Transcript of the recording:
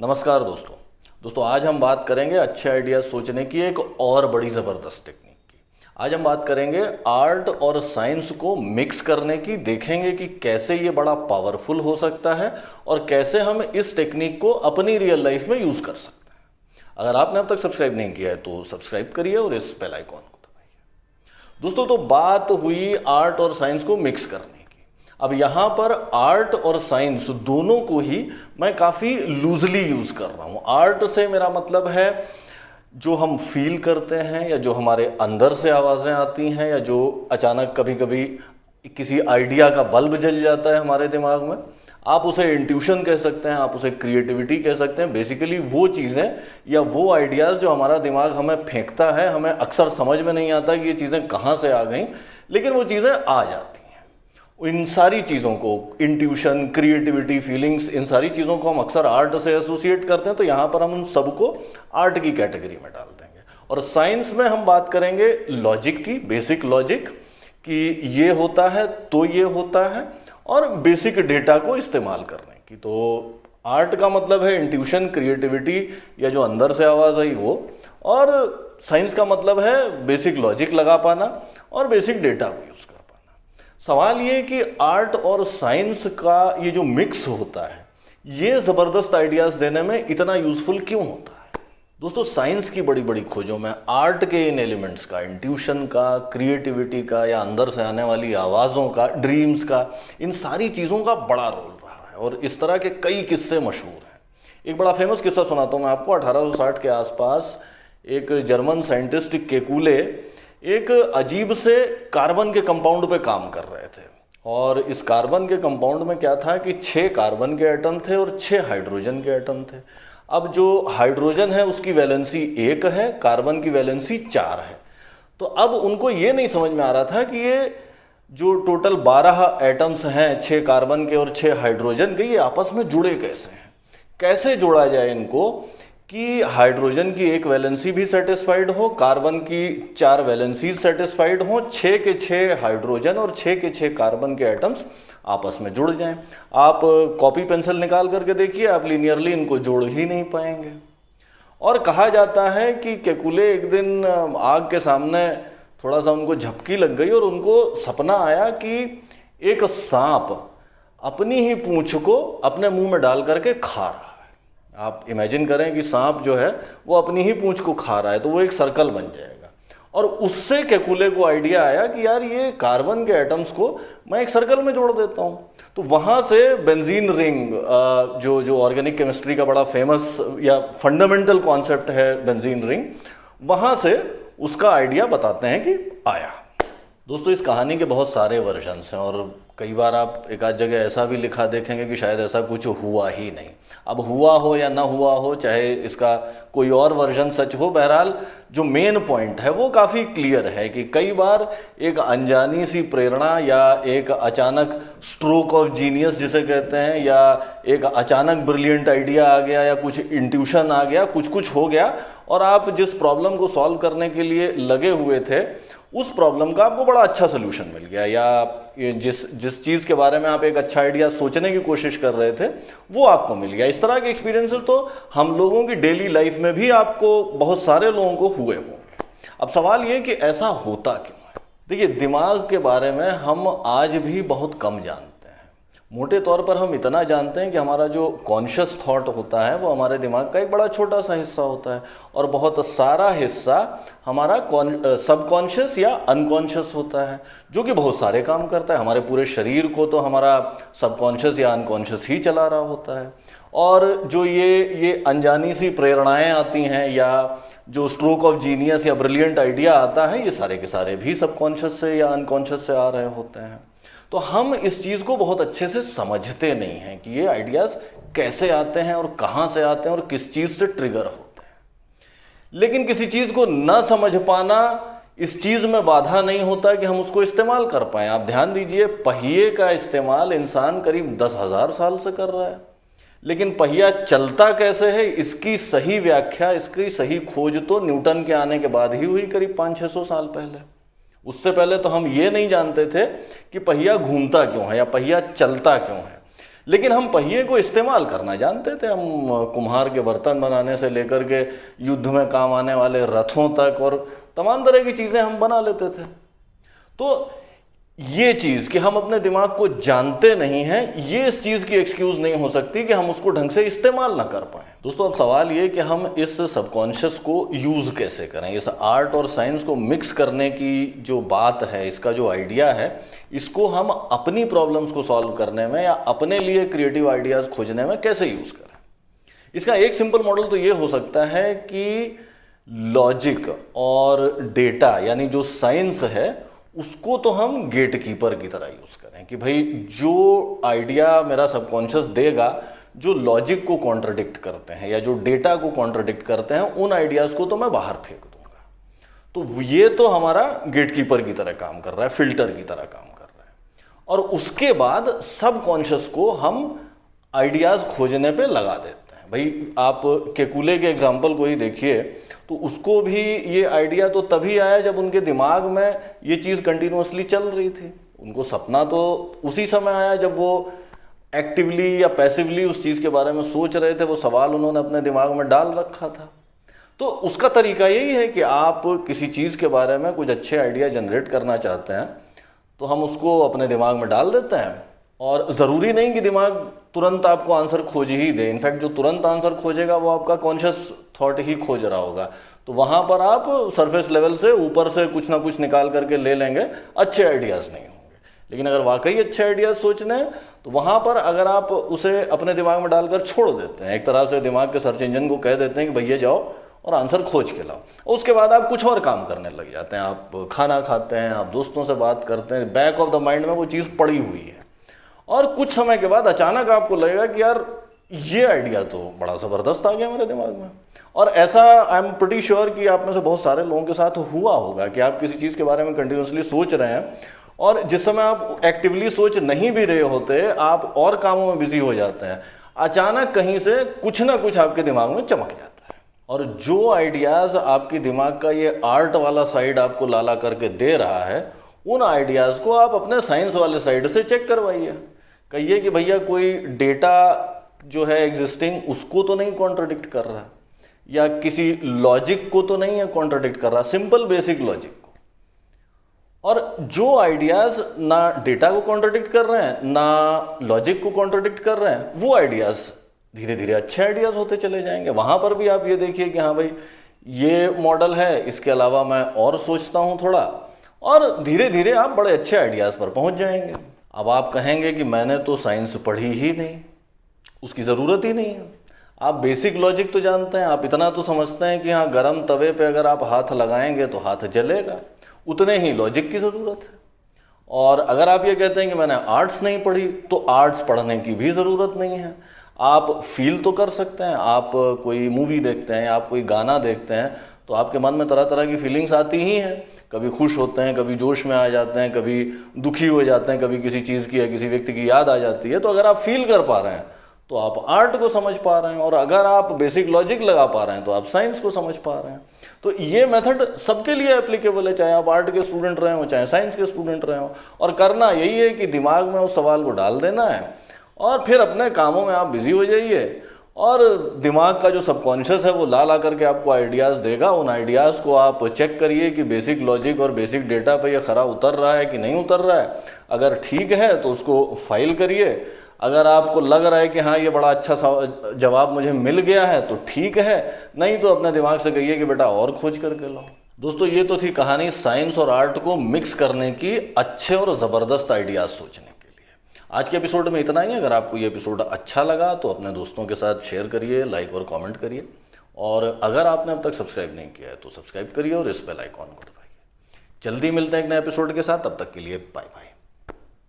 नमस्कार दोस्तों आज हम बात करेंगे अच्छे आइडियाज सोचने की एक और बड़ी ज़बरदस्त टेक्निक की। आज हम बात करेंगे आर्ट और साइंस को मिक्स करने की। देखेंगे कि कैसे ये बड़ा पावरफुल हो सकता है और कैसे हम इस टेक्निक को अपनी रियल लाइफ में यूज़ कर सकते हैं। अगर आपने अब तक सब्सक्राइब नहीं किया है तो सब्सक्राइब करिए और इस बेल आइकॉन को दबाइए। दोस्तों तो बात हुई आर्ट और साइंस को मिक्स करने। अब यहाँ पर आर्ट और साइंस दोनों को ही मैं काफ़ी लूजली यूज़ कर रहा हूँ। आर्ट से मेरा मतलब है जो हम फील करते हैं या जो हमारे अंदर से आवाज़ें आती हैं या जो अचानक कभी कभी किसी आइडिया का बल्ब जल जाता है हमारे दिमाग में। आप उसे इंट्यूशन कह सकते हैं, आप उसे क्रिएटिविटी कह सकते हैं। बेसिकली वो चीज़ें या वो आइडियाज़ जो हमारा दिमाग हमें फेंकता है, हमें अक्सर समझ में नहीं आता कि ये चीज़ें कहाँ से आ गई, लेकिन वो चीज़ें आ जाती हैं। इन सारी चीज़ों को, इंट्यूशन, क्रिएटिविटी, फीलिंग्स, इन सारी चीज़ों को हम अक्सर आर्ट से एसोसिएट करते हैं। तो यहाँ पर हम उन सबको आर्ट की कैटेगरी में डाल देंगे। और साइंस में हम बात करेंगे लॉजिक की, बेसिक लॉजिक कि ये होता है तो ये होता है, और बेसिक डेटा को इस्तेमाल करने की। तो आर्ट का मतलब है इंट्यूशन, क्रिएटिविटी या जो अंदर से आवाज़ आई वो, और साइंस का मतलब है बेसिक लॉजिक लगा पाना और बेसिक डेटा को यूज़ करना। सवाल ये कि आर्ट और साइंस का ये जो मिक्स होता है ये ज़बरदस्त आइडियाज़ देने में इतना यूज़फुल क्यों होता है। दोस्तों साइंस की बड़ी बड़ी खोजों में आर्ट के इन एलिमेंट्स का, इंट्यूशन का, क्रिएटिविटी का या अंदर से आने वाली आवाज़ों का, ड्रीम्स का, इन सारी चीज़ों का बड़ा रोल रहा है। और इस तरह के कई किस्से मशहूर हैं। एक बड़ा फेमस किस्सा सुनाता हूँ मैं आपको। 1860 के आसपास एक जर्मन साइंटिस्ट केकुले एक अजीब से कार्बन के कंपाउंड पे काम कर रहे थे। और इस कार्बन के कंपाउंड में क्या था कि 6 कार्बन के एटम थे और 6 हाइड्रोजन के एटम थे। अब जो हाइड्रोजन है उसकी वैलेंसी 1 है, कार्बन की वैलेंसी 4 है। तो अब उनको ये नहीं समझ में आ रहा था कि ये जो टोटल 12 एटम्स हैं, 6 कार्बन के और 6 हाइड्रोजन के, ये आपस में जुड़े कैसे हैं, कैसे जोड़ा जाए इनको कि हाइड्रोजन की 1 वैलेंसी भी सेटिस्फाइड हो, कार्बन की 4 वैलेंसीज सेटिस्फाइड हो, 6 के 6 हाइड्रोजन और 6 के 6 कार्बन के एटम्स आपस में जुड़ जाएं। आप कॉपी पेंसिल निकाल करके देखिए, आप लीनियरली इनको जोड़ ही नहीं पाएंगे। और कहा जाता है कि केकुले एक दिन आग के सामने थोड़ा सा उनको झपकी लग गई और उनको सपना आया कि एक सांप अपनी ही पूंछ को अपने मुंह में डाल करके खा रहा है। आप इमेजिन करें कि सांप जो है वो अपनी ही पूंछ को खा रहा है, तो वो एक सर्कल बन जाएगा। और उससे केकुले को आइडिया आया कि यार ये कार्बन के एटम्स को मैं एक सर्कल में जोड़ देता हूँ। तो वहाँ से बेंजीन रिंग, जो ऑर्गेनिक केमिस्ट्री का बड़ा फेमस या फंडामेंटल कॉन्सेप्ट है बेंजीन रिंग, वहाँ से उसका आइडिया बताते हैं कि आया। दोस्तों इस कहानी के बहुत सारे वर्जन्स हैं और कई बार आप एक आध जगह ऐसा भी लिखा देखेंगे कि शायद ऐसा कुछ हुआ ही नहीं। अब हुआ हो या ना हुआ हो, चाहे इसका कोई और वर्जन सच हो, बहरहाल जो मेन पॉइंट है वो काफ़ी क्लियर है कि कई बार एक अनजानी सी प्रेरणा या एक अचानक स्ट्रोक ऑफ जीनियस जिसे कहते हैं, या एक अचानक ब्रिलियंट आइडिया आ गया या कुछ इंट्यूशन आ गया, कुछ हो गया, और आप जिस प्रॉब्लम को सॉल्व करने के लिए लगे हुए थे उस प्रॉब्लम का आपको बड़ा अच्छा सोल्यूशन मिल गया, या जिस चीज़ के बारे में आप एक अच्छा आइडिया सोचने की कोशिश कर रहे थे वो आपको मिल गया। इस तरह के एक्सपीरियंसेस तो हम लोगों की डेली लाइफ में भी आपको, बहुत सारे लोगों को हुए होंगे। अब सवाल ये कि ऐसा होता क्यों है। देखिए दिमाग के बारे में हम आज भी बहुत कम जानते हैं। मोटे तौर पर हम इतना जानते हैं कि हमारा जो कॉन्शियस थॉट होता है वो हमारे दिमाग का एक बड़ा छोटा सा हिस्सा होता है, और बहुत सारा हिस्सा हमारा सबकॉन्शियस या अनकॉन्शियस होता है, जो कि बहुत सारे काम करता है। हमारे पूरे शरीर को तो हमारा सबकॉन्शियस या अनकॉन्शियस ही चला रहा होता है। और जो ये अनजानी सी प्रेरणाएं आती हैं या जो स्ट्रोक ऑफ जीनियस या ब्रिलियंट आइडिया आता है, ये सारे के सारे भी सबकॉन्शियस से या अनकॉन्शियस से आ रहे होते हैं। तो हम इस चीज़ को बहुत अच्छे से समझते नहीं हैं कि ये आइडियाज़ कैसे आते हैं और कहाँ से आते हैं और किस चीज़ से ट्रिगर होते हैं। लेकिन किसी चीज़ को न समझ पाना इस चीज़ में बाधा नहीं होता कि हम उसको इस्तेमाल कर पाएँ। आप ध्यान दीजिए, पहिए का इस्तेमाल इंसान करीब 10,000 साल से कर रहा है, लेकिन पहिया चलता कैसे है इसकी सही व्याख्या, इसकी सही खोज तो न्यूटन के आने के बाद ही हुई, करीब 500-600 साल पहले। उससे पहले तो हम ये नहीं जानते थे कि पहिया घूमता क्यों है या पहिया चलता क्यों है। लेकिन हम पहिए को इस्तेमाल करना जानते थे। हम कुम्हार के बर्तन बनाने से लेकर के युद्ध में काम आने वाले रथों तक और तमाम तरह की चीज़ें हम बना लेते थे। तो ये चीज़ कि हम अपने दिमाग को जानते नहीं हैं, ये इस चीज़ की एक्सक्यूज़ नहीं हो सकती कि हम उसको ढंग से इस्तेमाल ना कर पाएं। दोस्तों, अब सवाल ये कि हम इस सबकॉन्शियस को यूज़ कैसे करें। इस आर्ट और साइंस को मिक्स करने की जो बात है, इसका जो आइडिया है, इसको हम अपनी प्रॉब्लम्स को सॉल्व करने में या अपने लिए क्रिएटिव आइडियाज़ खोजने में कैसे यूज़ करें। इसका एक सिंपल मॉडल तो ये हो सकता है कि लॉजिक और डेटा यानी जो साइंस है उसको तो हम गेट कीपर की तरह यूज़ करें कि भाई जो आइडिया मेरा सबकॉन्शियस देगा, जो लॉजिक को कॉन्ट्रडिक्ट करते हैं या जो डेटा को कॉन्ट्रडिक्ट करते हैं, उन आइडियाज़ को तो मैं बाहर फेंक दूंगा। तो ये तो हमारा गेट कीपर की तरह काम कर रहा है, फिल्टर की तरह काम कर रहा है। और उसके बाद सबकॉन्शियस को हम आइडियाज़ खोजने पे लगा देते हैं। भाई आप केकुले के एग्जाम्पल को ही देखिए, तो उसको भी ये आइडिया तो तभी आया जब उनके दिमाग में ये चीज़ कंटिन्यूअसली चल रही थी। उनको सपना तो उसी समय आया जब वो एक्टिवली या पैसिवली उस चीज़ के बारे में सोच रहे थे, वो सवाल उन्होंने अपने दिमाग में डाल रखा था। तो उसका तरीका यही है कि आप किसी चीज़ के बारे में कुछ अच्छे आइडिया जनरेट करना चाहते हैं तो हम उसको अपने दिमाग में डाल देते हैं, और ज़रूरी नहीं कि दिमाग तुरंत आपको आंसर खोज ही दे। इनफैक्ट जो तुरंत आंसर खोजेगा वो आपका कॉन्शियस थॉट ही खोज रहा होगा। तो वहाँ पर आप सरफेस लेवल से ऊपर से कुछ ना कुछ निकाल करके ले लेंगे, अच्छे आइडियाज़ नहीं होंगे। लेकिन अगर वाकई अच्छे आइडियाज़ सोचने हैं तो वहाँ पर अगर आप उसे अपने दिमाग में डालकर छोड़ देते हैं, एक तरह से दिमाग के सर्च इंजन को कह देते हैं कि भैया जाओ और आंसर खोज के लाओ, और उसके बाद आप कुछ और काम करने लग जाते हैं। आप खाना खाते हैं, आप दोस्तों से बात करते हैं, बैक ऑफ द माइंड में वो चीज़ पड़ी हुई है, और कुछ समय के बाद अचानक आपको लगेगा कि यार ये आइडिया तो बड़ा ज़बरदस्त आ गया मेरे दिमाग में। और ऐसा आई एम प्रीटी श्योर कि आप में से बहुत सारे लोगों के साथ हुआ होगा कि आप किसी चीज़ के बारे में कंटिन्यूसली सोच रहे हैं, और जिस समय आप एक्टिवली सोच नहीं भी रहे होते, आप और कामों में बिजी हो जाते हैं, अचानक कहीं से कुछ ना कुछ आपके दिमाग में चमक जाता है। और जो आइडियाज़ आपके दिमाग का ये आर्ट वाला साइड आपको लाला करके दे रहा है, उन आइडियाज़ को आप अपने साइंस वाले साइड से चेक करवाइए। कहिए कि भैया कोई डेटा जो है एग्जिस्टिंग, उसको तो नहीं कॉन्ट्रडिक्ट कर रहा, या किसी लॉजिक को तो नहीं है कॉन्ट्रडिक्ट कर रहा, सिंपल बेसिक लॉजिक को। और जो आइडियाज़ ना डेटा को कॉन्ट्रडिक्ट कर रहे हैं ना लॉजिक को कॉन्ट्रडिक्ट कर रहे हैं, वो आइडियाज़ धीरे धीरे अच्छे आइडियाज़ होते चले जाएंगे। वहाँ पर भी आप ये देखिए कि हाँ भाई ये मॉडल है, इसके अलावा मैं और सोचता हूँ थोड़ा, और धीरे धीरे आप बड़े अच्छे आइडियाज़ पर पहुँच जाएंगे। अब आप कहेंगे कि मैंने तो साइंस पढ़ी ही नहीं, उसकी ज़रूरत ही नहीं है। आप बेसिक लॉजिक तो जानते हैं, आप इतना तो समझते हैं कि हाँ गरम तवे पे अगर आप हाथ लगाएंगे तो हाथ जलेगा, उतने ही लॉजिक की ज़रूरत है। और अगर आप ये कहते हैं कि मैंने आर्ट्स नहीं पढ़ी, तो आर्ट्स पढ़ने की भी ज़रूरत नहीं है। आप फील तो कर सकते हैं, आप कोई मूवी देखते हैं, आप कोई गाना देखते हैं, तो आपके मन में तरह तरह की फीलिंग्स आती ही हैं। कभी खुश होते हैं, कभी जोश में आ जाते हैं, कभी दुखी हो जाते हैं, कभी किसी चीज़ की या किसी व्यक्ति की याद आ जाती है। तो अगर आप फील कर पा रहे हैं तो आप आर्ट को समझ पा रहे हैं, और अगर आप बेसिक लॉजिक लगा पा रहे हैं तो आप साइंस को समझ पा रहे हैं। तो ये मेथड सबके लिए एप्लीकेबल है, चाहे आप आर्ट के स्टूडेंट रहे हो चाहे साइंस के स्टूडेंट रहे हो। और करना यही है कि दिमाग में उस सवाल को डाल देना है, और फिर अपने कामों में आप बिजी हो जाइए, और दिमाग का जो सबकॉन्शियस है वो ला करके आपको आइडियाज़ देगा। उन आइडियाज़ को आप चेक करिए कि बेसिक लॉजिक और बेसिक डेटा पे ये खरा उतर रहा है कि नहीं उतर रहा है। अगर ठीक है तो उसको फाइल करिए, अगर आपको लग रहा है कि हाँ ये बड़ा अच्छा जवाब मुझे मिल गया है तो ठीक है, नहीं तो अपने दिमाग से कहिए कि बेटा और खोज करके लाओ। दोस्तों, ये तो थी कहानी साइंस और आर्ट को मिक्स करने की, अच्छे और ज़बरदस्त आइडियाज़ सोचने के लिए। आज के एपिसोड में इतना ही। अगर आपको ये एपिसोड अच्छा लगा तो अपने दोस्तों के साथ शेयर करिए, लाइक और कमेंट करिए, और अगर आपने अब तक सब्सक्राइब नहीं किया है तो सब्सक्राइब करिए और इस बेल आइकॉन को दबाइए। जल्दी मिलते हैं एक नए एपिसोड के साथ, तब तक के लिए बाय बाय।